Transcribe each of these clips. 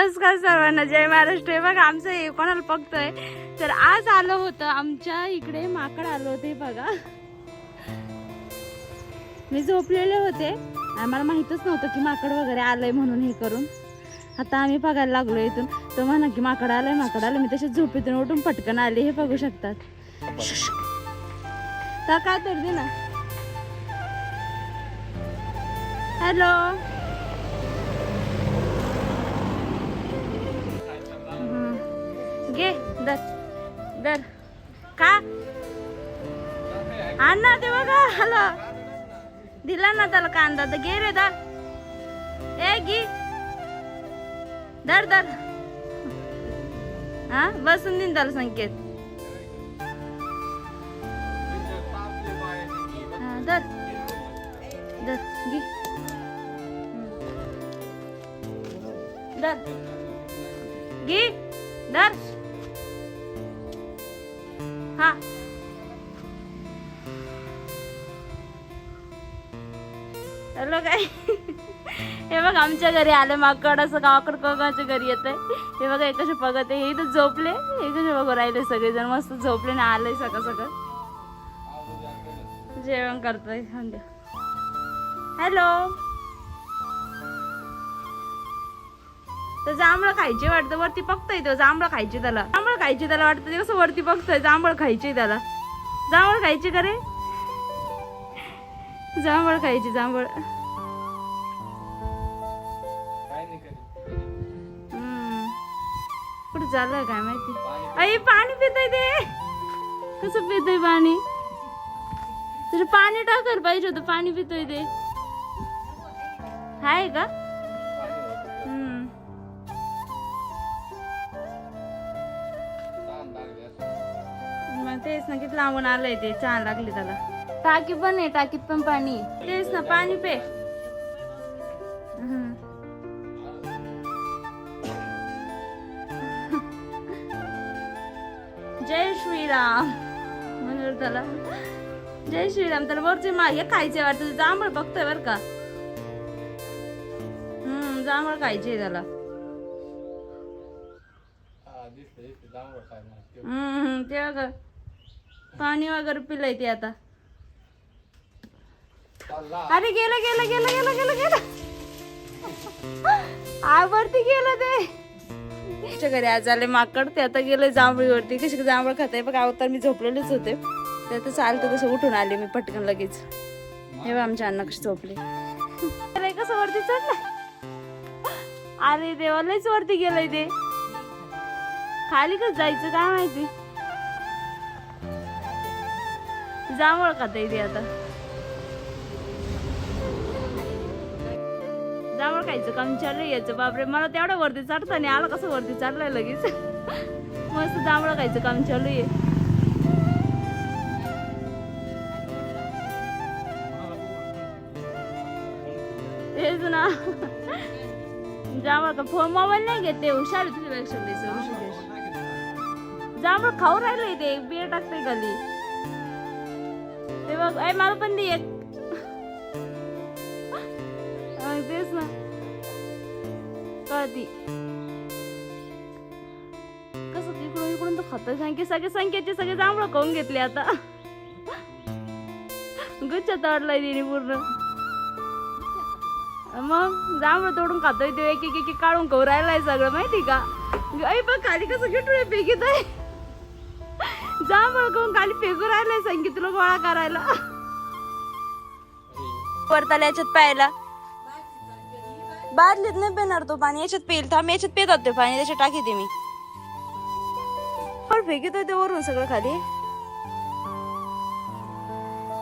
नमस्कार सर्वांना, जय महाराष्ट्र. हे बघा आमचं हे कोणाला बघतोय तर आज आलं होतं आमच्या इकडे माकड आलं होते बघा. मी झोपलेले होते, आम्हाला माहितच नव्हतं की माकड वगैरे आलंय म्हणून. हे करून आता आम्ही बघायला लागलो इथून. तो म्हणा की माकड आलंय माकड आलंय. मी तशीच झोपेतून उठून पटकन आले. हे बघू शकतात. तर काय तर दे ना. हॅलो, घे दर दर का आण ना ते बघा. हॅलो, दिला ना त्याला कांदा तर घे रे दर. ए घे दर दर. हा बसून देईन त्याला संकेत. हा दर दर घे दर घे दर. हा हॅलो काय. हे बघ आमच्या घरी आले माकड. असं गावाकड कोणाच्या घरी येत आहे. हे बघा हे कसे बघत आहे. हे इथं झोपले. हे कसे बघू राहिले सगळेजण मस्त झोपले ना. आले सकाळ सकाळ जेवण करतोय. हॅलो, तर जांभळं खायचे वाटतं. वरती बघतोय तो. जांभळं खायचे त्याला. जांभळं खायचे त्याला वाटतं. ते कसं वरती बघतोय. जांभळं खायचे त्याला. जांभळं खायचे का रे. जांभळं खायचे जांभळ. कुठे चाललंय काय माहिती. आई पाणी पितय ते. कसं पितय पाणी. तुझं पाणी टाकायला पाहिजे होतं. पाणी पितोय ते. हाय का. मग तेच ना, किती लांबून आलंय ते. छान लागली त्याला. टाकी पण आहे, टाकीत पण पाणी. तेच ना, पाणी पे. जय श्रीराम म्हणून त्याला. जय श्रीराम. त्याला वरचे मागे खायचे वाटतं. जांभळ बघतोय बर का. जांभळ खायचे त्याला. ते बघ पाणी वगैरे पिलंय ते आता. अरे गेलं गेलं गेलं गेलं गेलं गेलं. वरती गेलं ते. घरी आज आले माकड. ते आता गेले जांभळीवरती. कशी जांभळ खाताय बघा. अवतार मी झोपलेलेच होते. ते चालतं तसं उठून आले मी पटकन लगेच. हे बघ आमच्या अण्णा कशी झोपले. कसं वरती चढलं. अरे देवा, लयच वरती गेलंय ते. खाली कसं जायचं काय माहिती. जांभळ खाताय ते आता. जांभळ खायचं काम चालू यायचं. बापरे, मला तेवढ्या वरती चढता नाही आला. कसं वरती चढलाय लगेच. मस्त जांभळ खायचं काम चालू आहे. तेच ना. जांभळ का फोन मोबाईल नाही घेते. हुशार तुझ्यापेक्षा जांभळ खाऊ राहिले ते. बिया टाकते खाली. ते बघ. मला पण दे एक. तेच ना कळती. कसं इकडून इकडून तर खातोय. संख्येचे सगळे जांभळ खाऊन घेतले आता. गुच्छ तोडलाय तिने पूर्ण. मग जांभळ तोडून खातोय ते. एक एक काढून खाऊ राहिलाय सगळं माहिती का. आई बघ खाली कसं गिटूळ फेकीत आहे. जांभळ खाऊन खाली फेकू राहिलाय संगीत तुला गोळा करायला. वरताला याच्यात प्यायला. बादलीत नाही पिणार तो पाणी. याच्यात पेल. थांब याच्यात पेतात ते पाणी. त्याच्यात टाकीते मी. पण फेकीतोय ते वरून सगळं खाली.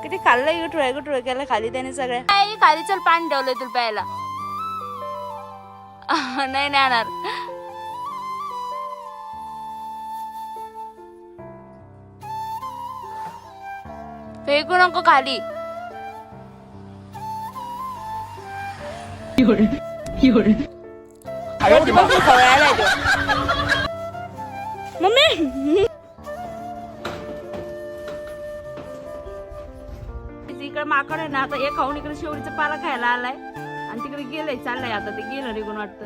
किती खाल्लंय. गुठुळ्या गुठुळ्या केलं खाली त्याने सगळ्या. खाली चल पाणी ठेवलंय तुला प्यायला. नाही आणणार. फेकू नको खाली. मम्मी इकडे माकड आहे ना. आता हे खाऊन इकडे शेवटीचा पाला खायला आलाय. आणि तिकडे गेलंय. चाललंय आता. ते गेलं निघून वाटतं.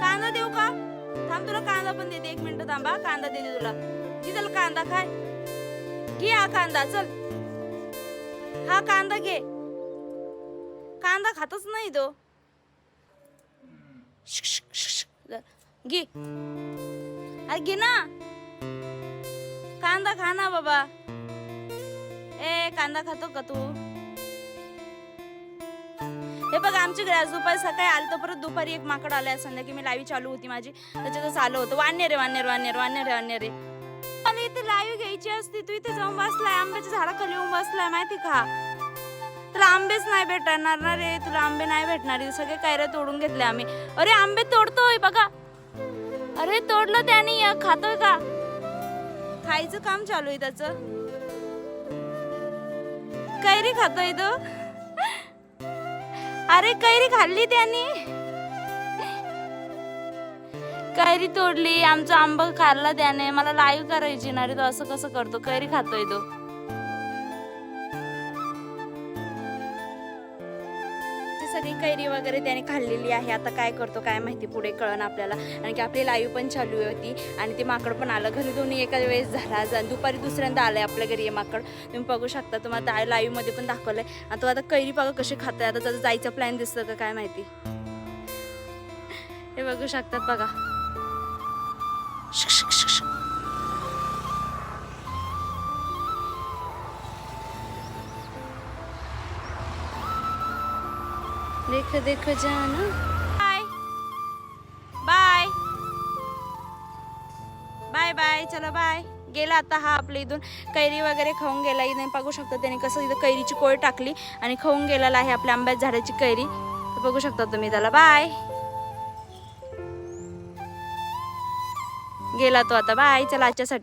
कांदा देऊ का? थांब तुला कांदा पण देते, 1 मिनिट थांबा, कांदा देते तुला. घे चल कांदा खाय, घे हा कांदा, चल हा कांदा घे. कांदा खातच नाही तो. घे, अरे घे ना कांदा, खा ना बाबा. ए कांदा खातो का तू? हे बघ आमच्याकडे आज दुपारी सकाळी आलं तर परत दुपारी एक माकड आलाय. संध्याकाळी मी लाईव्ह चालू होती माझी, त्याच्यातच आलं होतं. वानेर रे. मला इथे लाईव्ह घ्यायची असती, तू इथे जाऊन बसलाय, आंब्याच्या झाडाखाली येऊन बसलाय माहिती का? तुला आंबेच नाही भेटणार ना रे, तुला आंबे नाही भेटणार. सगळे कैऱ्या तोडून घेतले आम्ही. अरे आंबे तोडतोय बघा, अरे तोडलं त्याने, खातोय का? खायचं काम चालू आहे त्याचं. कैरी खातोय तो. अरे कैरी खाल्ली त्याने, कैरी तोडली, आमचा आंबा खाल्ला त्याने. मला लाईव्ह करायची ना रे, तो असं कसं करतो? कैरी खातोय तो. सगळी कैरी वगैरे त्याने खाल्लेली आहे. आता काय करतो काय माहिती, पुढे कळण आपल्याला. आणि की आपली लाईव्ह पण चालू होती आणि ते माकड पण आलं घरी. दोन्ही एका वेळेस झाला. दुपारी दुसऱ्यांदा आलंय आपल्या घरी हे माकड. तुम्ही बघू शकता, तुम्हाला लाईव्ह मध्ये पण दाखवलंय. आता कैरी बघा कशी खातोय. आता त्याचा जायचा प्लॅन दिसतं का काय माहिती. हे बघू शकतात बघा. देखो जाना. बाय बाय बाय बाय, चलो बाय. गेला आता हा आपल्या इथून. कैरी वगैरे खाऊन गेला. इथे बघू शकता त्याने कसं इथं कैरीची कोय टाकली आणि खाऊन गेलेला आहे आपल्या आंब्याच्या झाडाची कैरी. बघू शकता तुम्ही त्याला. बाय, गेला तो आता. बाय, चला आजच्यासाठी.